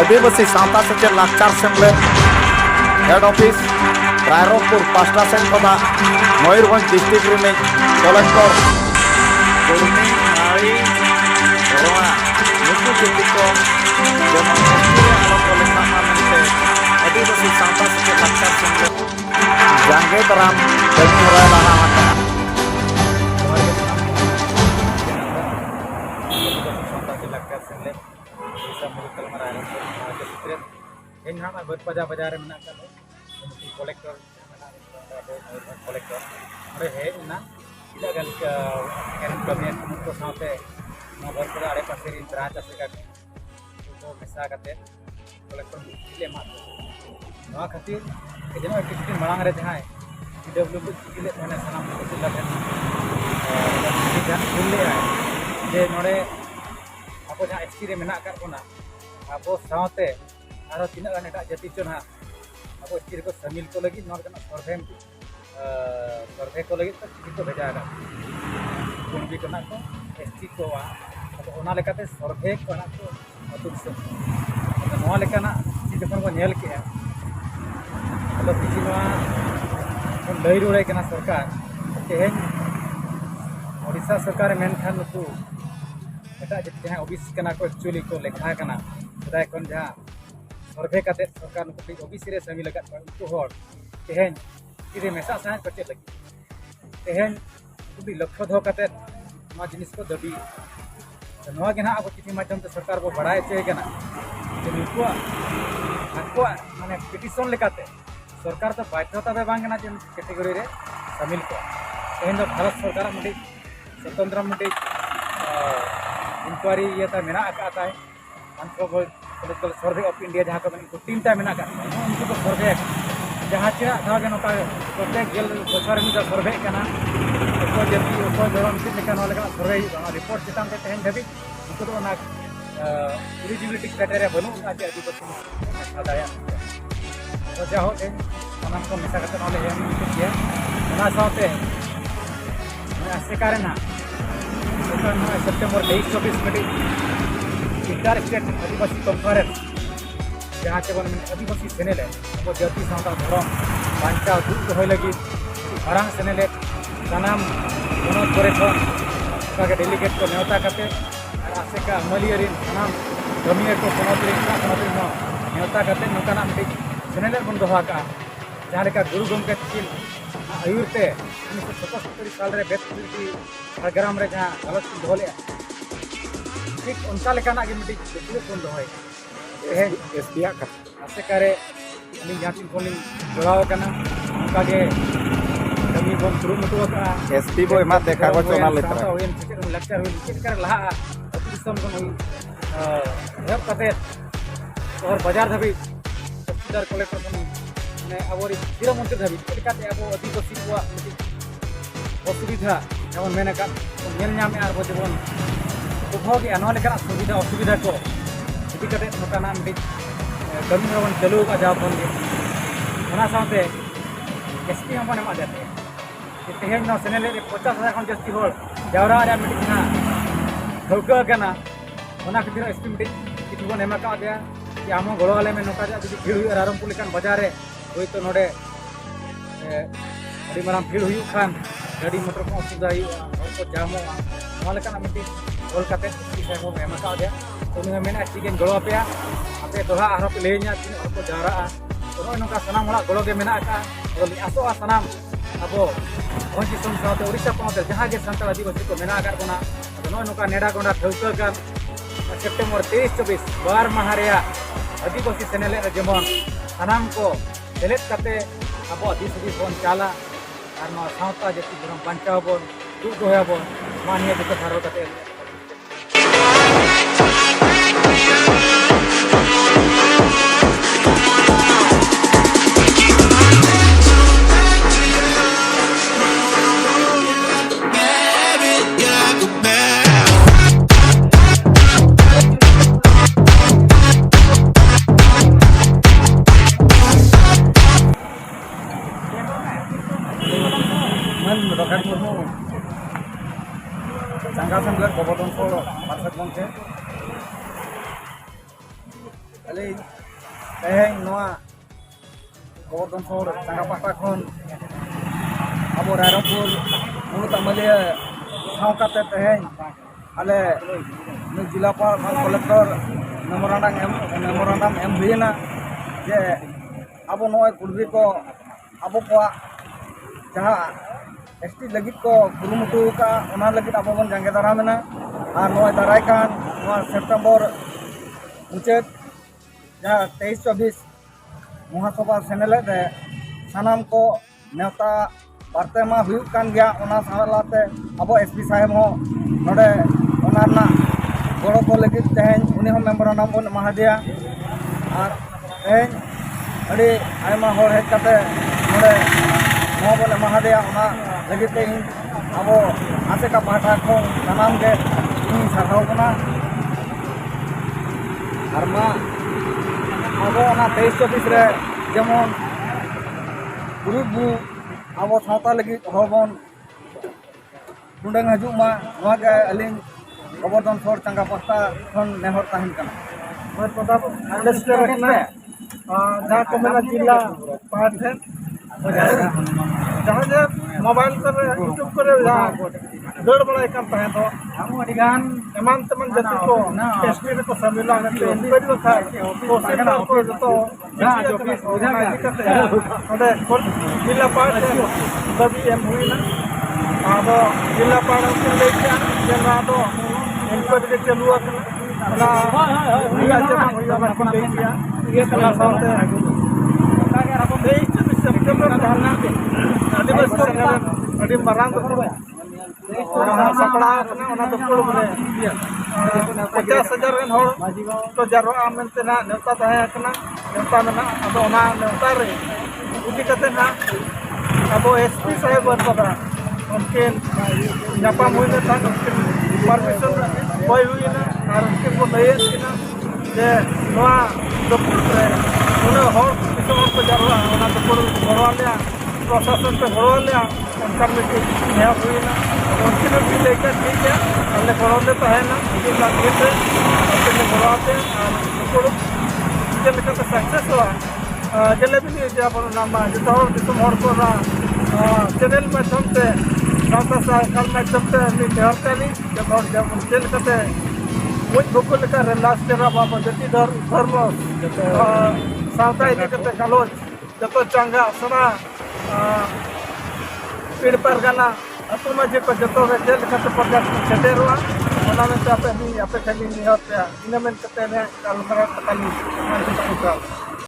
आदिवासी सावता सेचेद लाकचार सेमलेद हेड ऑफिस रायरंगपुर पास्टा सेन खोना मयूरभंज डिस्ट्रिक्ट रिनिज कलेक्टर कुर्मी नाड़ी बरवा नुकु चिट्ठी को जेमन आलो को लेखा मेनते आदिवासी सावता सेचेद लाकचार सेमलेद जांगे दाराम कमी हरा लाहा आकना बाजार में कलेक्टर कलेक्टर हेजना कमी को साथे बरपदा आड़े पास ब्रा चाषी को मेसा कलेक्टर खातिर जन किसी मांग रे जहाँ PW को चिले सामान खुले जे नोड़े अब जहाँ ST रे मेना अब साथे और तीना गान एट जाति चो ना अब ST को शामिल को लगी सर्वे को लगी चिठी को भेजा कुंबी को ST को अब सर्वे को अतु दिसम जखन को नेल के अब किसी लई रुड़े सरकार तेज ओडिशा सरकार मेनखान नुकु एट जाति जहाँ ओबीसी को एक्चुअली को लेखा सदाय खन जहाँ सर्वे करते सरकार नुकु ओबीसी रे शामिल लगा उनको तेज कि मेसा साहे को चेक लगी तेज उनको लक्ष्य दो करते जिनिस को दाबी ना अब चिठी माध्यम से सरकार को बड़ा चे माने पिटिशन लेकाते सरकार तो बाध्यता दे बांगना जे कैटेगरी रे शामिल को तेज भारत सरकार मिट्टी स्वतंत्र मिट्टी इंक्वायरी ये मेना है पॉलिटिकल सर्वे ऑफ इंडिया जहाँ को टीम ता मेना उनको को सर्वे जहाँ चेना धागे नौका प्रत्येक गेल बछर में सर्वे को जाति को धर्म चेक सर्वे रिपोर्ट चितान तेज धाबी उनको एलिजिबिलिटी क्राइटेरिया बनू आदिवासी दाया वजह हो सामान को मेसा साथे आसेकार सेप्टेम्बर 23-24 में इंटर स्टेट आदिवासी कॉन्फ्रेंस जहाँ से आदिवासी सेनेल अब जाति सावता धर्म बांचा दूध दो लगी मारांग सेनेल सानाम बनत करे डेलीगेट को नेवता करते आसेका अमलियर सानाम कमियर को नेवता करते नौकाना मिट्टी सेनेल बन दोहा जहाँ गुरु गमके तकिन आयुरते 1977 साल रे बेतग्राम रे जहाँ गलत दो ठीक उनका लेकाना मिट्टी बन दोहे आसेकारे जहाँ तीन को जोड़ाव उनका कमी बन कुरुमुटु ST बो एमा देखा को चोना लेता लेक्चर चेक लहा अतु दिसम को हेल्प करते और बाजार धाबी तहसीलदार कलेक्टर ने अब गृह मंत्री धाबी चेकाते अब आदिवासी को असुविधा जेमन मेन और जेमन उपभोग सुविधा असुविधा को इदी नौकाना मिट्टी कमी बन चालू जाओ खन साथे ST बन एमा देते तेज सेनेल 50,000 खन जास्ती जावरा मिट्टी ठौका खातिर ST मिट्टी चिठी बन एम कि आम गड़ो आले में नौका जी भीड़ हुई रायरंगपुर लेकान बाजार रे हई तो नोडे अड़ी माराम भीड़ हुई खान गाड़ी मोटर को असुविधा को जामोगा मिट्टी गोल करते को एम तो उन्हें मेना ठीक गड़ो पे आपे दोहा आरो पे लैया तीन को जावरा तो नौका सानाम गड़ो के मेना आसोगा सानाम अब भोज दिसम साथे उड़ीसा पनत जहाँ सानताल आदिवासी को मेना बना नौका नेड़ा गोंडा ठौका सेप्टेम्बर 23-24 बार माह आदिवासी सेनेल जेमन सानाम को सेलेद करते अब दिस बन चाला और सावता जाति धर्म बांचाव बन दूध दोहबन मानिए जो धारो करते संघा संघ गोवर्धन पार्षद गंके aling teheng noa Gordon Ford tangga pasta khon abo Rairongpur mulut amalia ठाव kate teheng ale nu jilapal kolektor memorandum em huina je abo noy kurbi ko abo ko jaha ST lagi ko kurumutu ka ona lagi abo bon jange daramena ar noy darai kan noa September मुचेद जहाँ 23-24 महासभा सेनेले दे सानाम को नेता बारते मा हुयुक कान गया ओना सालाते अब SP साहेब हो नोडे ओना ना गड़ो को लगी तेहें उनी हो मेमोरेंडम बन एमादिया और तेहें अड़ी आयमा होर हेज काते नोडे नोआ बन एमादिया ओना लगी ते इन अब आसे का पाठा को सानाम के इन सरहाव कना Karena abo ona 23-24 re jemon guru abo sawta lagi hobon tundang haju ma noa ge aling Gordon Ford tangga pasta khon nehor tahen kana mat pada understand rakna जहाँ को मेरा जिला पार्ट है जहाँ जब मोबाइल कर यूट्यूब करे दौड़ बड़ा एक करता है तो हम अडिगान एमान तमन जति को एसपी को सम्मिलन में इंक्वायरी को था तो सेंटर को तो ना जो भी सुविधा करते हैं और जिला पार्ट तभी एम हुई ना अब जिला पार्ट को लेके जरा तो इंक्वायरी चालू है ना हुआ जब हुआ बात देखिए ये कला साथ है September karena ada besar ada barang tu orang sapla kena orang tu perlu boleh 50,000 kan hor to jaro amen tena neta tanya kena neta mana atau orang neta re uji kata na abo SP saya berpada mungkin nyapa mungkin tak mungkin permission boy huई ना और उनके को नहीं ना जे नवा दोपुर रे उन्हें हर किसी और को जरूर होना दोपुर भरवा लिया प्रशासन पे भरवा लिया उनका मीटिंग नया हुई ना उनके लोग भी लेकर ठीक है हमने भरवा देता है ना उनके लागे थे उनके भरवाते और दोपुर जब लेकर तो सक्सेस हुआ जलेबी नहीं जब नाम जितना और किसी और को ना चैनल माध्यम से रास्ता साल माध्यम से बिहार का नहीं जब उनके लेकर मुझ बुकुल का लास्ट तेरा बाबा जति धर्म सावता इदी कते गलोच जतो चंगा सना पीड़ पर गाना अतु मजे को जतो रे जेल कते पगा छटेरवा ओना में आपे खाली नहीं होते इन में कते ने कल मरा कतली